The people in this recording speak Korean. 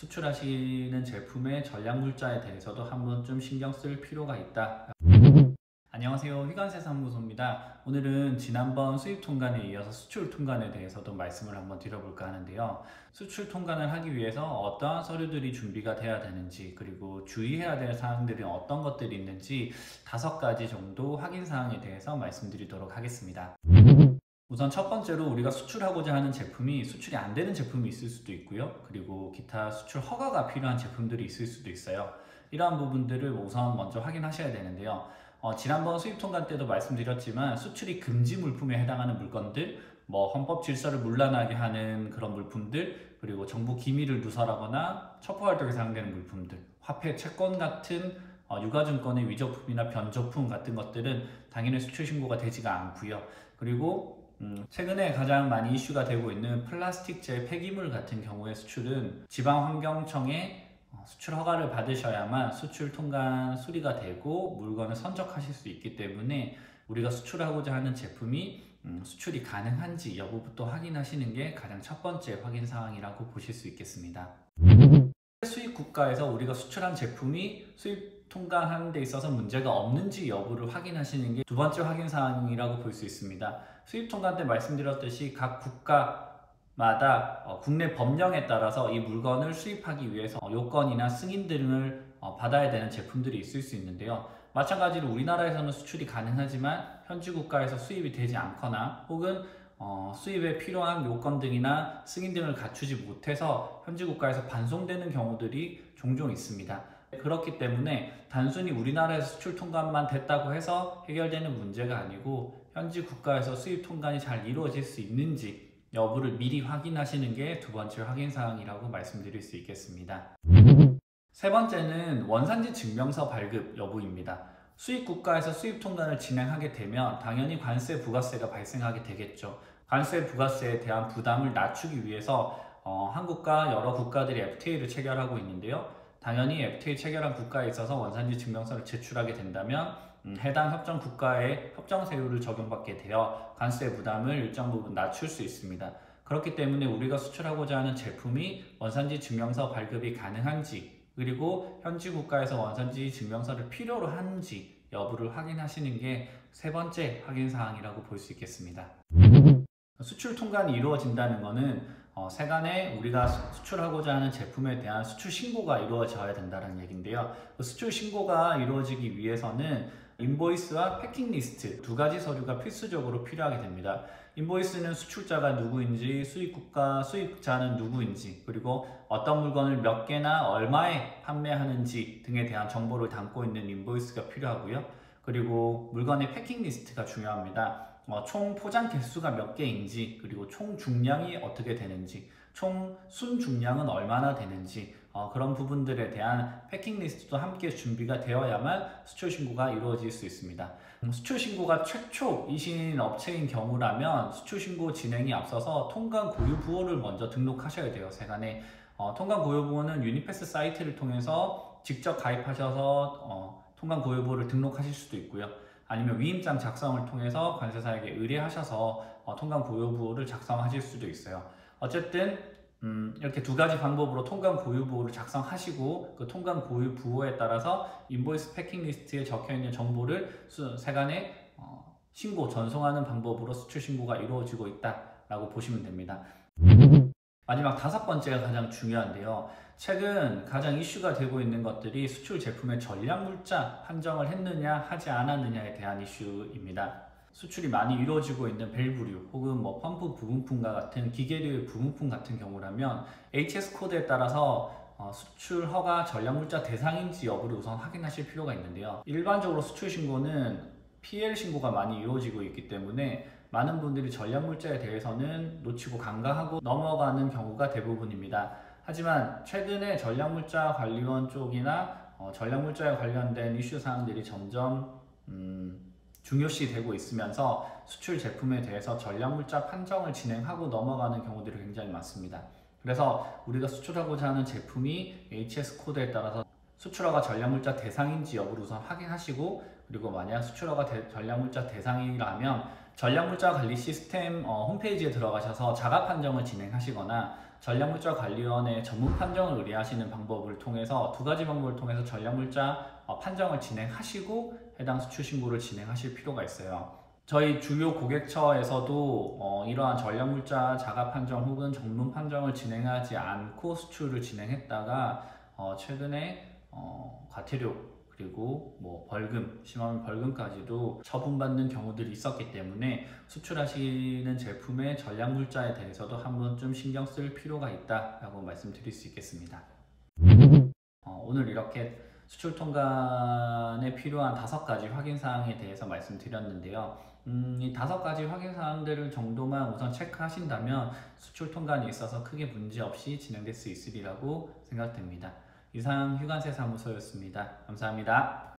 수출하시는 제품의 전략물자에 대해서도 한번 좀 신경 쓸 필요가 있다. 안녕하세요. 휘관세사무소입니다. 오늘은 지난번 수입 통관에 이어서 수출 통관에 대해서도 말씀을 한번 드려볼까 하는데요. 수출 통관을 하기 위해서 어떠한 서류들이 준비가 돼야 되는지, 그리고 주의해야 될 사항들이 어떤 것들이 있는지 5가지 정도 확인 사항에 대해서 말씀드리도록 하겠습니다. 우선 첫 번째로 우리가 수출하고자 하는 제품이 수출이 안 되는 제품이 있을 수도 있고요. 그리고 기타 수출 허가가 필요한 제품들이 있을 수도 있어요. 이러한 부분들을 우선 먼저 확인하셔야 되는데요. 지난번 수입 통관 때도 말씀드렸지만 수출이 금지 물품에 해당하는 물건들, 헌법 질서를 문란하게 하는 그런 물품들, 그리고 정부 기밀을 누설하거나 첩보 활동에 사용되는 물품들, 화폐, 채권 같은 유가증권의 위조품이나 변조품 같은 것들은 당연히 수출 신고가 되지가 않고요. 그리고 최근에 가장 많이 이슈가 되고 있는 플라스틱재 폐기물 같은 경우의 수출은 지방환경청에 수출 허가를 받으셔야만 수출 통관 수리가 되고 물건을 선적하실 수 있기 때문에 우리가 수출하고자 하는 제품이 수출이 가능한지 여부부터 확인하시는 게 가장 첫 번째 확인 사항이라고 보실 수 있겠습니다. 수입 국가에서 우리가 수출한 제품이 수입 통관하는 데 있어서 문제가 없는지 여부를 확인하시는 게 두 번째 확인 사항이라고 볼 수 있습니다. 수입 통관 때 말씀드렸듯이 각 국가마다 국내 법령에 따라서 이 물건을 수입하기 위해서 요건이나 승인 등을 받아야 되는 제품들이 있을 수 있는데요. 마찬가지로 우리나라에서는 수출이 가능하지만 현지 국가에서 수입이 되지 않거나 혹은 수입에 필요한 요건 등이나 승인 등을 갖추지 못해서 현지 국가에서 반송되는 경우들이 종종 있습니다. 그렇기 때문에 단순히 우리나라에서 수출 통관만 됐다고 해서 해결되는 문제가 아니고 현지 국가에서 수입 통관이 잘 이루어질 수 있는지 여부를 미리 확인하시는 게 두 번째 확인 사항이라고 말씀드릴 수 있겠습니다. 세 번째는 원산지 증명서 발급 여부입니다. 수입 국가에서 수입 통관을 진행하게 되면 당연히 관세, 부가세가 발생하게 되겠죠. 관세, 부가세에 대한 부담을 낮추기 위해서 한국과 여러 국가들이 FTA를 체결하고 있는데요. 당연히 FTA 체결한 국가에 있어서 원산지 증명서를 제출하게 된다면 해당 협정 국가의 협정 세율을 적용받게 되어 관세 부담을 일정 부분 낮출 수 있습니다. 그렇기 때문에 우리가 수출하고자 하는 제품이 원산지 증명서 발급이 가능한지, 그리고 현지 국가에서 원산지 증명서를 필요로 하는지 여부를 확인하시는 게 세 번째 확인 사항이라고 볼 수 있겠습니다. 수출 통관이 이루어진다는 것은 세간에 우리가 수출하고자 하는 제품에 대한 수출 신고가 이루어져야 된다는 얘기인데요. 수출 신고가 이루어지기 위해서는 인보이스와 패킹 리스트 2가지 서류가 필수적으로 필요하게 됩니다. 인보이스는 수출자가 누구인지, 수입국가 수입자는 누구인지, 그리고 어떤 물건을 몇 개나 얼마에 판매하는지 등에 대한 정보를 담고 있는 인보이스가 필요하고요. 그리고 물건의 패킹 리스트가 중요합니다. 총 포장 개수가 몇 개인지, 그리고 총 중량이 어떻게 되는지, 총 순 중량은 얼마나 되는지 그런 부분들에 대한 패킹 리스트도 함께 준비가 되어야만 수출 신고가 이루어질 수 있습니다. 수출 신고가 최초이신 업체인 경우라면 수출 신고 진행이 앞서서 통관 고유 부호를 먼저 등록하셔야 돼요. 세간에 통관 고유 부호는 유니패스 사이트를 통해서 직접 가입하셔서 통관 고유 부호를 등록하실 수도 있고요. 아니면 위임장 작성을 통해서 관세사에게 의뢰하셔서 통관 고유 부호를 작성하실 수도 있어요. 어쨌든 이렇게 2가지 방법으로 통관 고유 부호를 작성하시고 그 통관 고유 부호에 따라서 인보이스 패킹 리스트에 적혀있는 정보를 세간에 신고, 전송하는 방법으로 수출 신고가 이루어지고 있다라고 보시면 됩니다. 마지막 5번째가 가장 중요한데요. 최근 가장 이슈가 되고 있는 것들이 수출 제품의 전략물자 판정을 했느냐 하지 않았느냐에 대한 이슈입니다. 수출이 많이 이루어지고 있는 밸브류 혹은 펌프 부분품과 같은 기계류 부분품 같은 경우라면 HS 코드에 따라서 수출 허가 전략물자 대상인지 여부를 우선 확인하실 필요가 있는데요. 일반적으로 수출 신고는 PL 신고가 많이 이루어지고 있기 때문에 많은 분들이 전략물자에 대해서는 놓치고 간과하고 넘어가는 경우가 대부분입니다. 하지만 최근에 전략물자 관리원 쪽이나 전략물자에 관련된 이슈 사항들이 점점 중요시 되고 있으면서 수출 제품에 대해서 전략물자 판정을 진행하고 넘어가는 경우들이 굉장히 많습니다. 그래서 우리가 수출하고자 하는 제품이 HS 코드에 따라서 수출허가 전략물자 대상인지 여부를 우선 확인하시고, 그리고 만약 수출허가 전략물자 대상이라면 전략물자 관리 시스템 홈페이지에 들어가셔서 자가 판정을 진행하시거나 전략물자관리원의 전문 판정을 의뢰하시는 방법을 통해서 두 가지 방법을 통해서 전략물자 판정을 진행하시고 해당 수출 신고를 진행하실 필요가 있어요. 저희 주요 고객처에서도 이러한 전략물자 자가 판정 혹은 전문 판정을 진행하지 않고 수출을 진행했다가 최근에 과태료 그리고 뭐 벌금, 심하면 벌금까지도 처분받는 경우들이 있었기 때문에 수출하시는 제품의 전략물자에 대해서도 한번 좀 신경 쓸 필요가 있다라고 말씀드릴 수 있겠습니다. 오늘 이렇게 수출 통관에 필요한 5가지 확인사항에 대해서 말씀드렸는데요. 이 5가지 확인사항들을 정도만 우선 체크하신다면 수출 통관에 있어서 크게 문제없이 진행될 수 있으리라고 생각됩니다. 이상 휴관세 사무소였습니다. 감사합니다.